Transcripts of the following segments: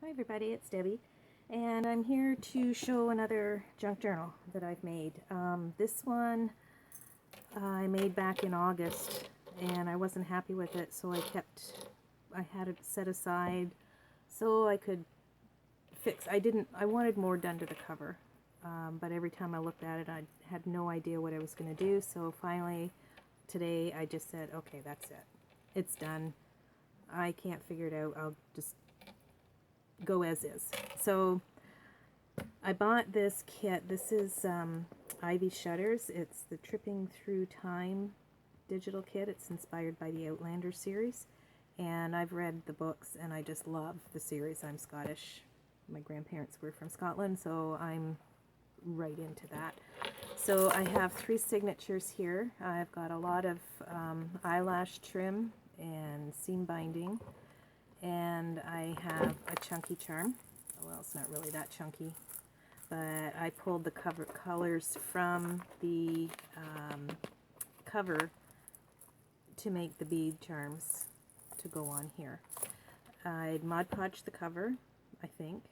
Hi everybody, it's Debbie, and I'm here to show another junk journal that I've made. This one I made back in August, and I wasn't happy with it, so I had it set aside so I could fix. I wanted more done to the cover, but every time I looked at it, I had no idea what I was going to do, so finally today I just said, okay, that's it. It's done. I can't figure it out. I'll just go as is. So I bought this kit. This is Ivy Shutters. It's the Tripping Through Time digital kit. It's inspired by the Outlander series, and I've read the books and I just love the series. I'm Scottish. My grandparents were from Scotland, so I'm right into that. So I have 3 signatures here. I've got a lot of eyelash trim and seam binding, and I have a chunky charm. Well, it's not really that chunky, but I pulled the cover colors from the cover to make the bead charms to go on here. I Mod Podged the cover, I think.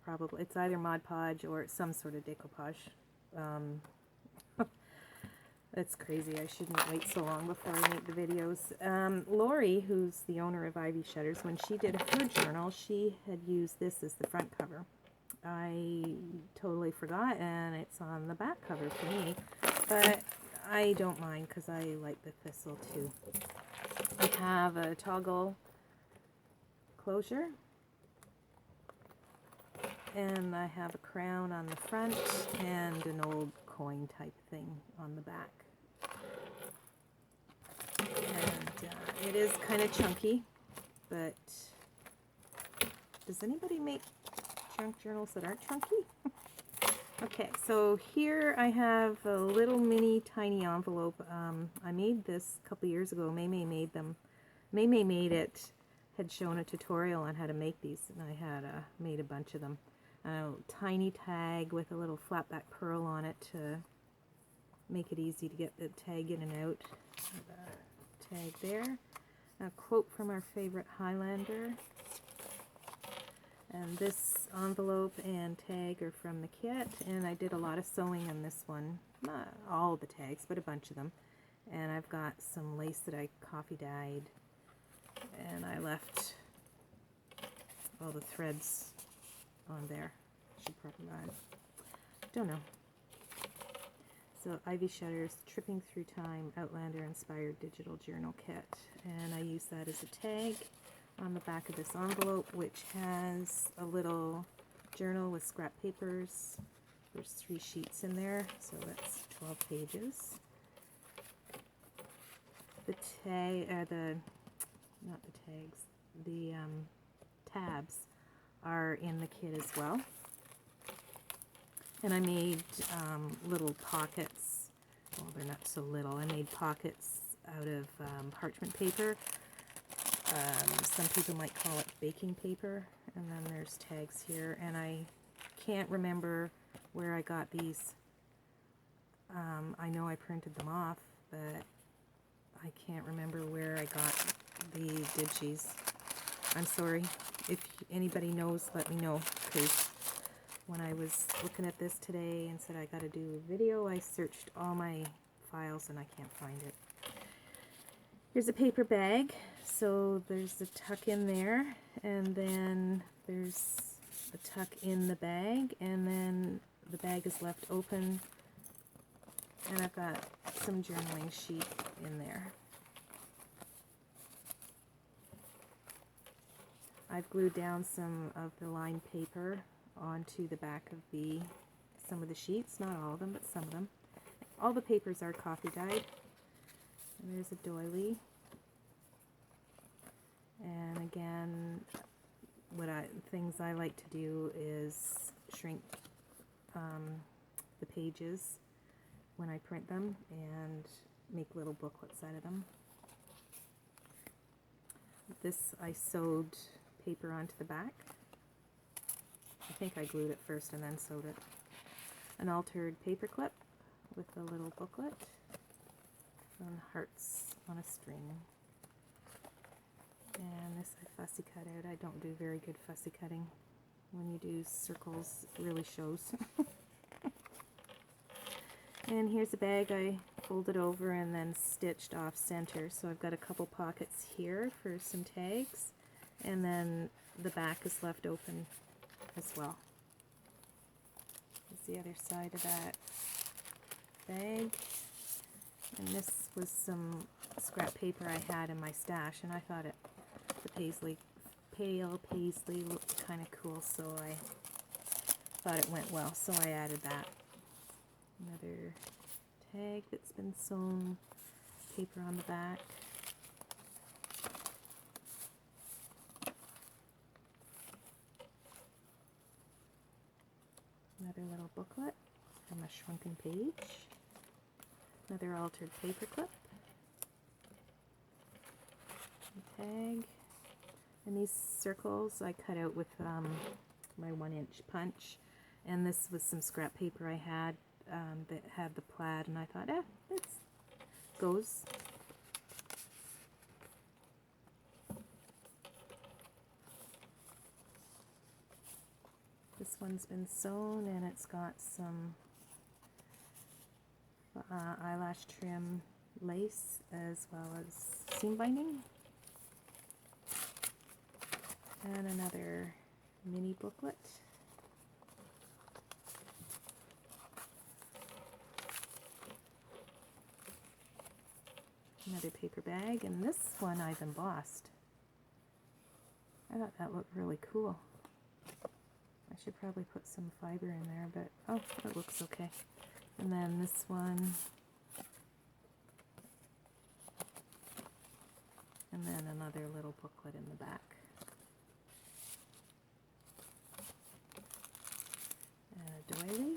Probably. It's either Mod Podge or some sort of decoupage. That's crazy. I shouldn't wait so long before I make the videos. Lori, who's the owner of Ivy Shutters, when she did her journal, she had used this as the front cover. I totally forgot, and it's on the back cover for me, but I don't mind because I like the thistle too. I have a toggle closure, and I have a crown on the front and an old coin type thing on the back. And it is kind of chunky, but does anybody make junk journals that aren't chunky? Okay, so here I have a little mini tiny envelope. I made this a couple years ago. Maymay made them. Maymay made it, had shown a tutorial on how to make these, and I had made a bunch of them. A tiny tag with a little flat back pearl on it to make it easy to get the tag in and out. Tag there. A quote from our favorite Highlander. And this envelope and tag are from the kit, and I did a lot of sewing on this one. Not all the tags, but a bunch of them. And I've got some lace that I coffee dyed, and I left all the threads on there. Should probably, don't know. So Ivy Shutters, Tripping Through Time, Outlander Inspired Digital Journal Kit, and I use that as a tag on the back of this envelope, which has a little journal with scrap papers. There's 3 sheets in there, so that's 12 pages. The tabs are in the kit as well. And I made little pockets. Well, they're not so little. I made pockets out of parchment paper. Some people might call it baking paper. And then there's tags here. And I can't remember where I got these. I know I printed them off, but I can't remember where I got the digis. I'm sorry. If anybody knows, let me know, because when I was looking at this today and said I got to do a video, I searched all my files and I can't find it. Here's a paper bag. So there's a tuck in there, and then there's a tuck in the bag, and then the bag is left open, and I've got some journaling sheet in there. I've glued down some of the lined paper onto the back of some of the sheets, not all of them, but some of them. All the papers are coffee dyed. And there's a doily. And again, things I like to do is shrink the pages when I print them and make little booklets out of them. This I sewed paper onto the back. I think I glued it first and then sewed it. An altered paper clip with a little booklet and hearts on a string. And this I fussy cut out. I don't do very good fussy cutting. when you do circles, it really shows. And here's a bag I folded over and then stitched off center. So I've got a couple pockets here for some tags, and then the back is left open as well. Here's the other side of that bag. And this was some scrap paper I had in my stash, and I thought the pale paisley looked kind of cool, so I thought it went well, so I added that. Another tag that's been sewn, paper on the back. Another little booklet from a shrunken page. Another altered paper clip. A tag. And these circles I cut out with my 1-inch punch. And this was some scrap paper I had that had the plaid, and I thought, it goes. This one's been sewn, and it's got some eyelash trim lace as well as seam binding. And another mini booklet. Another paper bag, and this one I've embossed. I thought that looked really cool. I should probably put some fiber in there, but oh, it looks okay. And then this one. And then another little booklet in the back. And a doily.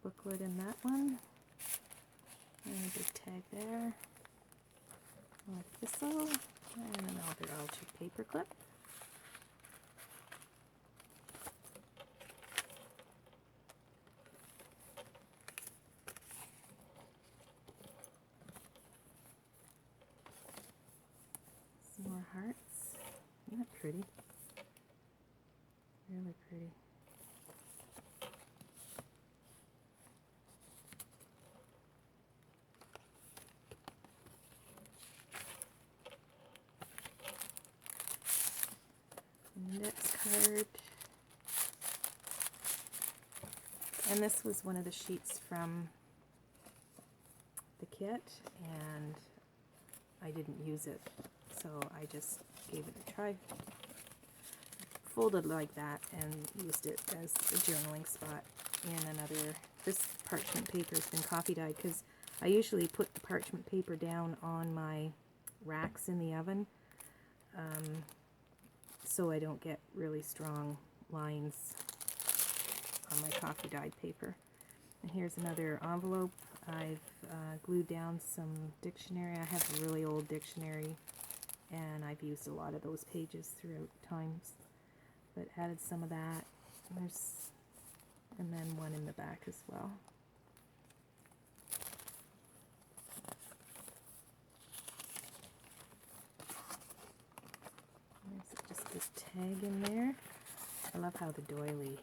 Booklet in that one, and a big tag there, a thistle, and another altered paper clip. Some more hearts. Isn't that pretty? Really pretty. Index card, and this was one of the sheets from the kit, and I didn't use it, so I just gave it a try. Folded like that and used it as a journaling spot in another. This parchment paper has been coffee dyed because I usually put the parchment paper down on my racks in the oven. So I don't get really strong lines on my coffee dyed paper. And here's another envelope. I've glued down some dictionary. I have a really old dictionary, and I've used a lot of those pages throughout times, but added some of that. And then one in the back as well. Just this tag in there. I love how the doily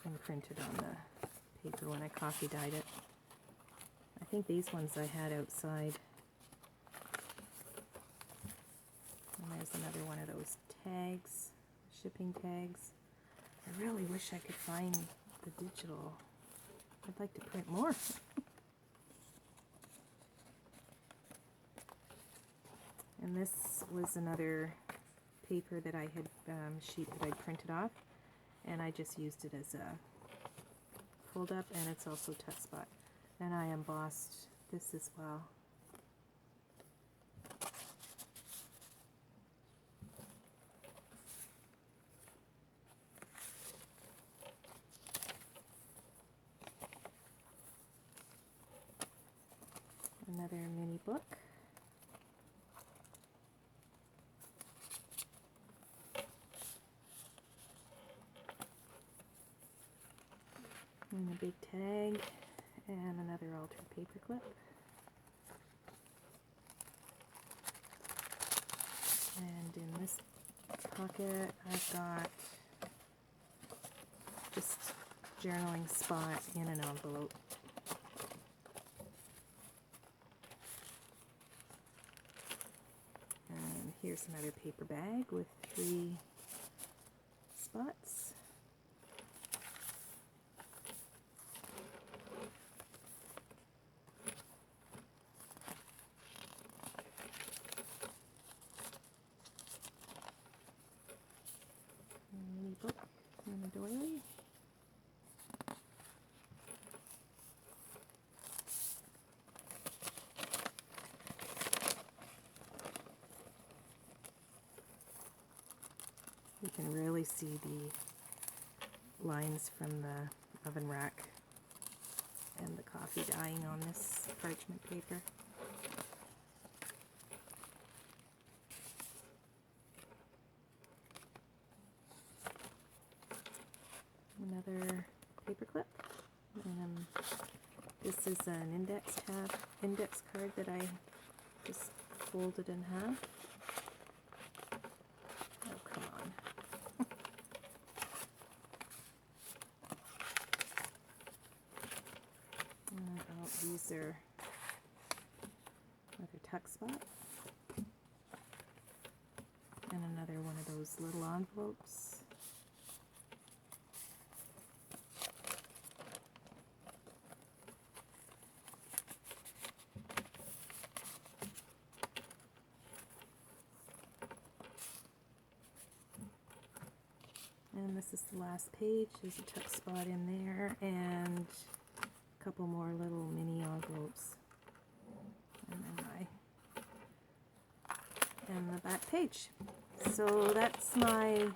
imprinted on the paper when I coffee dyed it. I think these ones I had outside. And there's another one of those tags, shipping tags. I really wish I could find the digital. I'd like to print more. And this was another paper that I had, sheet that I printed off, and I just used it as a fold up, and it's also tuck spot. And I embossed this as well. Another mini book. And a big tag, and another altered paper clip. And in this pocket, I've got just journaling spot in an envelope. And here's another paper bag with 3 spots. Mini book and a doily. You can really see the lines from the oven rack and the coffee dyeing on this parchment paper. Another paper clip, and this is an index card that I just folded in half. Oh, come on. These are another tuck spot, and another one of those little envelopes. And this is the last page. There's a tuck spot in there, and a couple more little mini envelopes. And the back page. So that's my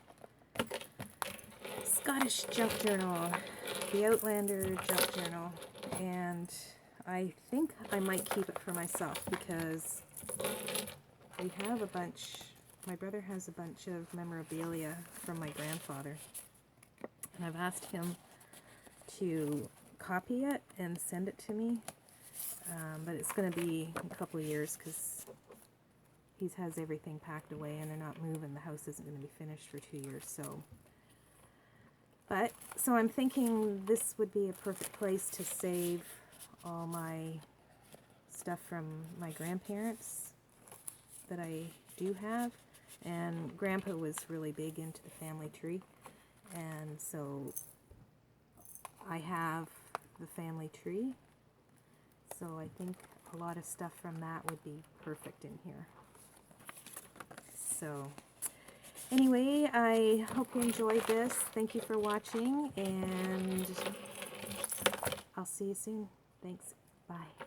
Scottish junk journal, the Outlander junk journal. And I think I might keep it for myself because we have a bunch. My brother has a bunch of memorabilia from my grandfather, and I've asked him to copy it and send it to me, but it's going to be a couple of years because he has everything packed away and they're not moving. The house isn't going to be finished for 2 years, so I'm thinking this would be a perfect place to save all my stuff from my grandparents that I do have. And Grandpa was really big into the family tree, and so I have the family tree, so I think a lot of stuff from that would be perfect in here. So anyway, I hope you enjoyed this. Thank you for watching, and I'll see you soon. Thanks. Bye.